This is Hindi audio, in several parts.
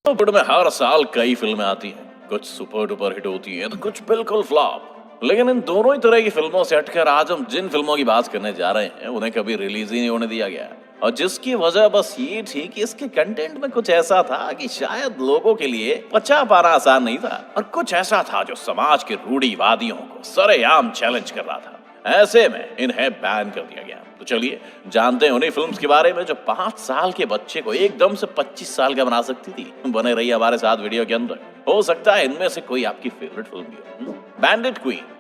बॉलीवुड में हर साल कई फिल्में आती हैं। कुछ सुपर डुपर हिट होती हैं तो कुछ बिल्कुल फ्लॉप। लेकिन इन दोनों ही तरह की फिल्मों से हटकर आज हम जिन फिल्मों की बात करने जा रहे हैं उन्हें कभी रिलीज ही नहीं होने दिया गया, और जिसकी वजह बस ये थी कि इसके कंटेंट में कुछ ऐसा था कि शायद लोगों के लिए पचा पाना आसान नहीं था, और कुछ ऐसा था जो समाज के रूढ़िवादियों को सरेआम चैलेंज कर रहा था। ऐसे में इन्हें बैन कर दिया गया। तो चलिए जानते हैं उन्हीं फिल्म्स के बारे में जो 5 साल के बच्चे को एकदम से 25 साल का बना सकती थी। बने रहिए हमारे साथ वीडियो के अंदर, हो सकता है इनमें से कोई आपकी फेवरेट फिल्म भी हो। बैंडिट क्वीन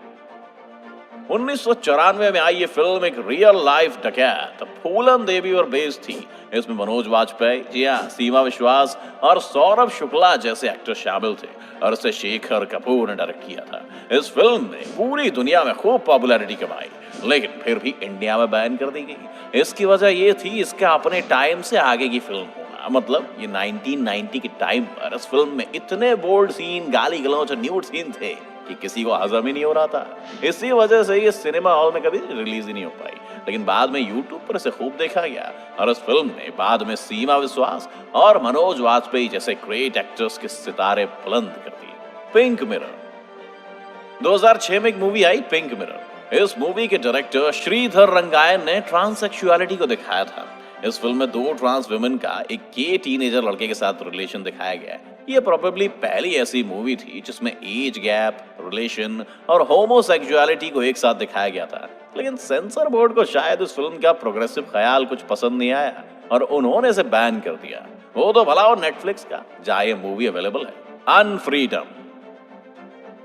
1994 में आई ये फिल्म एक रियल लाइफ डकैत फूलन देवी और बेस्ड थी। इसमें मनोज वाजपेयी, जी हाँ, सीमा विश्वास और सौरभ शुक्ला जैसे एक्टर शामिल थे, और इसे शेखर कपूर ने डायरेक्ट किया था। इस फिल्म ने पूरी दुनिया में खूब पॉपुलैरिटी कमाई, लेकिन फिर भी इंडिया में बैन कर दी गई। इसकी वजह ये थी इसका अपने टाइम से आगे की फिल्म होना। मतलब ये 1990 के टाइम पर इस फिल्म में इतने बोल्ड सीन, गाली गलौज और न्यूड सीन थे कि किसी को हजम ही नहीं हो रहा था। इसी वजह से ये सिनेमा हॉल में कभी रिलीज ही नहीं हो पाई। लेकिन बाद में यूट्यूब पर इसे खूब देखा गया, और इस फिल्म ने बाद में सीमा विश्वास और मनोज वाजपेयी जैसे ग्रेट एक्टर्स के सितारे बुलंद कर दिए। पिंक मिरर 2006 में एक मूवी आई, पिंक मिरर। इस मूवी के डायरेक्टर श्रीधर रंगायन ने ट्रांससेक्सुअलिटी को दिखाया था। इस फिल्म में 2 ट्रांस वुमेन का एक गे टीनेजर लड़के के साथ रिलेशन दिखाया गया है। ये प्रोबेबली पहली ऐसी मूवी थी जिसमें एज गैप, रिलेशन और होमोसेक्सुअलिटी को एक साथ दिखाया गया था। लेकिन सेंसर बोर्ड को शायद इस फिल्म का प्रोग्रेसिव ख्याल कुछ पसंद नहीं आया, और उन्होंने इसे बैन कर दिया। वो तो भला हो नेटफ्लिक्स का, जहां ये मूवी अवेलेबल है। अनफ्रीडम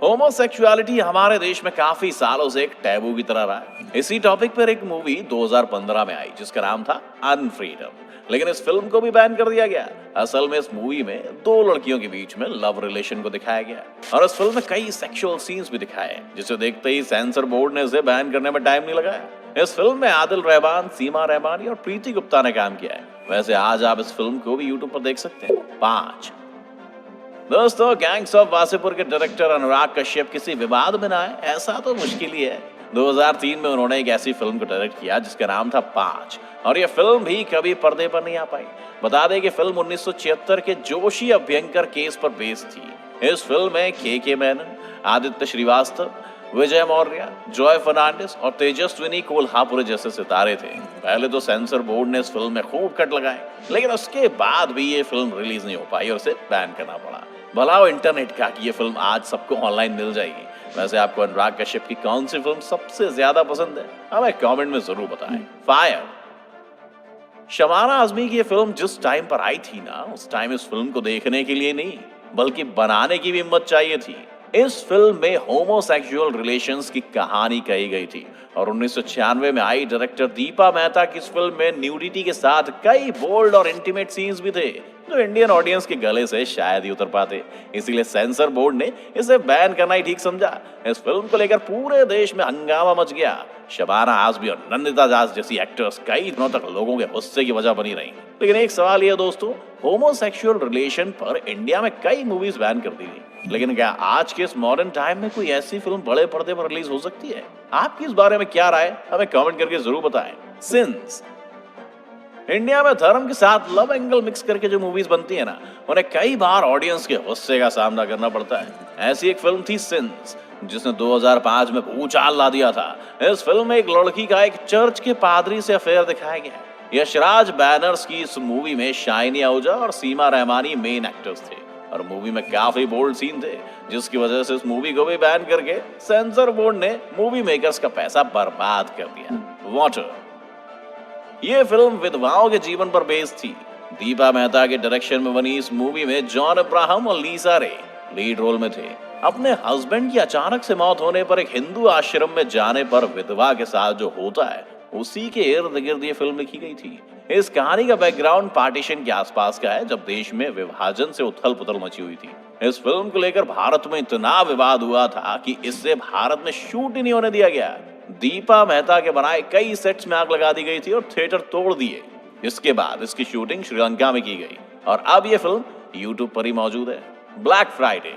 होमोसेक्सुअलिटी हमारे देश में काफी सालों से एक टैबू की तरह रहा है। इसी टॉपिक पर एक मूवी 2015 में आई जिसका नाम था अनफ्रीडम, लेकिन इस फिल्म को भी बैन कर दिया गया। असल में इस मूवी में 2 लड़कियों के बीच में लव रिलेशन को दिखाया गया, और इस फिल्म में कई सेक्सुअल सीन्स भी दिखाए, जिसे देखते ही सेंसर बोर्ड ने इसे बैन करने में टाइम नहीं लगाया। इस फिल्म में आदिल रहमान, सीमा रहमानी और प्रीति गुप्ता ने काम किया है। वैसे आज आप इस फिल्म को भी यूट्यूब पर देख सकते हैं। 5 दोस्तों, गैंग्स ऑफ वासेपुर के डायरेक्टर अनुराग कश्यप किसी विवाद में ना आए, ऐसा तो मुश्किल ही है। 2003 में उन्होंने एक ऐसी फिल्म को डायरेक्ट किया जिसका नाम था 5, और यह फिल्म भी कभी पर्दे पर नहीं आ पाई। बता दें कि फिल्म 1976 के जोशी अभ्यंकर केस पर बेस्ड थी। इस फिल्म में के मेनन, आदित्य श्रीवास्तव, विजय मौर्य, जॉय फर्नांडिस और तेजस्विनी कोल्हापुरे जैसे सितारे थे। पहले तो सेंसर बोर्ड ने इस फिल्म में खूब कट लगाए, लेकिन उसके बाद भी ये फिल्म रिलीज नहीं हो पाई और इसे बैन करना पड़ा। भला हो इंटरनेट का कि ये फिल्म आज सबको ऑनलाइन मिल जाएगी। वैसे आपको अनुराग कश्यप की कौन सी फिल्म सबसे ज्यादा पसंद है, हमें कमेंट में जरूर बताएं। फायर शबाना आजमी की ये फिल्म जिस टाइम पर आई थी ना, उस टाइम इस फिल्म को देखने के लिए नहीं बल्कि बनाने की भी हिम्मत चाहिए थी। इस फिल्म में होमोसेक्सुअल रिलेशंस की कहानी कही गई थी, और 1996 में आई डायरेक्टर दीपा मेहता की इस फिल्म में न्यूडिटी के साथ कई बोल्ड और इंटीमेट सीन्स भी थे जो इंडियन ऑडियंस के गले से शायद ही उतर पाते। इसीलिए सेंसर बोर्ड ने इसे बैन करना ही ठीक समझा। इस फिल्म को लेकर पूरे देश में हंगामा मच गया। शबाना आजमी और नंदिता दास जैसी एक्टर्स कई दिनों तक लोगों के गुस्से की वजह बनी रही। लेकिन एक सवाल यह दोस्तों, होमोसेक्सुअल रिलेशन पर इंडिया में कई मूवीज बैन कर दी गई, लेकिन क्या आज के इस मॉडर्न टाइम में कोई ऐसी फिल्म बड़े पर्दे पर रिलीज हो सकती है? आपकी इस बारे में क्या राय, हमें कमेंट करके जरूर बताएं। सिंस इंडिया में धर्म के साथ लव एंगल मिक्स करके जो मूवीज बनती है ना, उन्हें कई बार ऑडियंस के गुस्से का सामना करना पड़ता है। ऐसी एक फिल्म थी सिंस, जिसने 2005 में भूचाल ला दिया था। इस फिल्म में एक लड़की का एक चर्च के पादरी से अफेयर दिखाया गया। यशराज बैनर्स की इस मूवी में शाइनी आहूजा और सीमा रहमानी मेन एक्टर्स थे, और मूवी में काफी बोल्ड सीन थे, जिसकी वजह से इस मूवी को भी बैन करके सेंसर बोर्ड ने मूवी मेकर्स का पैसा बर्बाद कर दिया। वाटर ये फिल्म विधवाओं के जीवन पर बेस्ड थी। दीपा मेहता के डायरेक्शन में बनी इस मूवी में जॉन अब्राहम और लीसा रे लीड रोल में थे। अपने हस्बैंड की अचानक से मौत होने पर एक हिंदू आश्रम में जाने पर विधवा के साथ जो होता है, उसी के इर्द गिर्द ये फिल्म लिखी गई थी। इस कहानी का बैकग्राउंड पार्टीशन के आसपास का है, जब देश में विभाजन से उथल पुथल मची हुई थी। इस फिल्म को लेकर भारत में इतना विवाद हुआ था कि इससे भारत में शूट ही नहीं होने दिया गया। दीपा मेहता के बनाए कई सेट्स में आग लगा दी गई थी और थिएटर तोड़ दिए। इसके बाद इसकी शूटिंग श्रीलंका में की गई, और अब यह फिल्म यूट्यूब पर ही मौजूद है। ब्लैक फ्राइडे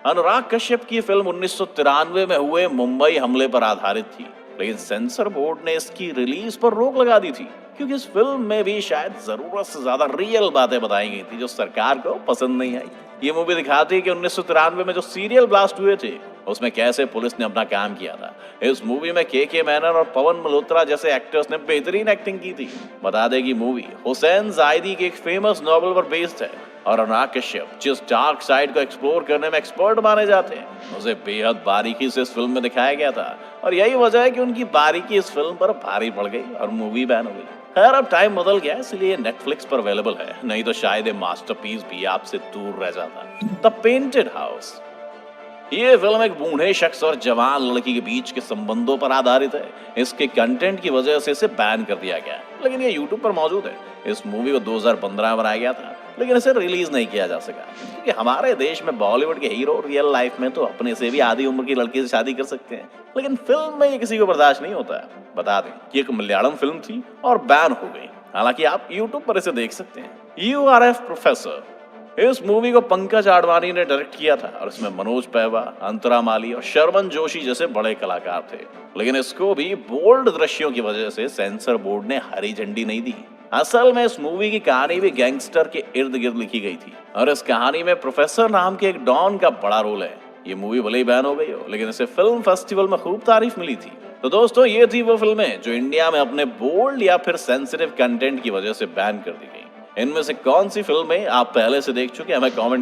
अनुराग कश्यप की फिल्म 1993 में हुए मुंबई हमले पर आधारित थी, लेकिन सेंसर बोर्ड ने इसकी रिलीज पर रोक लगा दी थी। क्योंकि इस फिल्म में भी शायद जरूरत से ज्यादा रियल बातें बताई गई थी जो सरकार को पसंद नहीं आई। ये मूवी दिखाती है कि 1993 में जो सीरियल ब्लास्ट हुए थे उसमें कैसे पुलिस ने अपना काम किया था। इस मूवी में के मैनन और पवन मल्होत्रा जैसे एक्टर्स ने बेहतरीन एक्टिंग की थी। बता दें कि मूवी हुसैन जायदी के एक फेमस नॉवल पर बेस्ड है और अनुराग कश्यप जिस डार्क साइड को एक्सप्लोर करने में एक्सपर्ट माने जाते हैं उसे बेहद बारीकी से इस फिल्म में दिखाया गया था और यही वजह है कि उनकी बारीकी इस फिल्म पर भारी पड़ गई और मूवी बैन हो गई। खैर अब टाइम बदल गया इसलिए नेटफ्लिक्स पर अवेलेबल है, नहीं तो शायद ये मास्टरपीस भी आपसे दूर रह जाता। द पेंटेड हाउस ये फिल्म एक बूढ़े शख्स और जवान लड़की के बीच के संबंधों पर आधारित है। इसके कंटेंट की वजह से इसे बैन कर दिया गया है, लेकिन ये यूट्यूब पर मौजूद है। इस मूवी को 2015 में बनाया गया था, लेकिन इसे रिलीज नहीं किया जा सका क्योंकि हमारे देश में बॉलीवुड के हीरो रियल लाइफ में तो अपने से भी आधी उम्र की लड़की से शादी कर सकते हैं, लेकिन फिल्म में ये किसी को बर्दाश्त नहीं होता है। बता दें कि एक मलयालम फिल्म थी और बैन हो गई, हालांकि आप यूट्यूब पर इसे देख सकते हैं। URF प्रोफेसर इस मूवी को पंकज आडवाणी ने डायरेक्ट किया था और इसमें मनोज पैवा, अंतरा माली और शर्मन जोशी जैसे बड़े कलाकार थे, लेकिन इसको भी बोल्ड दृश्यों की वजह से सेंसर बोर्ड ने हरी झंडी नहीं दी। असल में इस मूवी की कहानी भी गैंगस्टर के इर्द गिर्द लिखी गई थी और इस कहानी में प्रोफेसर नाम के एक डॉन का बड़ा रोल है। ये मूवी भले ही बैन हो गई हो, लेकिन इसे फिल्म फेस्टिवल में खूब तारीफ मिली थी। तो दोस्तों ये थी वो फिल्में जो इंडिया में अपने बोल्ड या फिर सेंसिटिव कंटेंट की वजह से बैन कर दी गई। इनमें से कौन सी फिल्में आप पहले से देख चुके हैं हमें कमेंट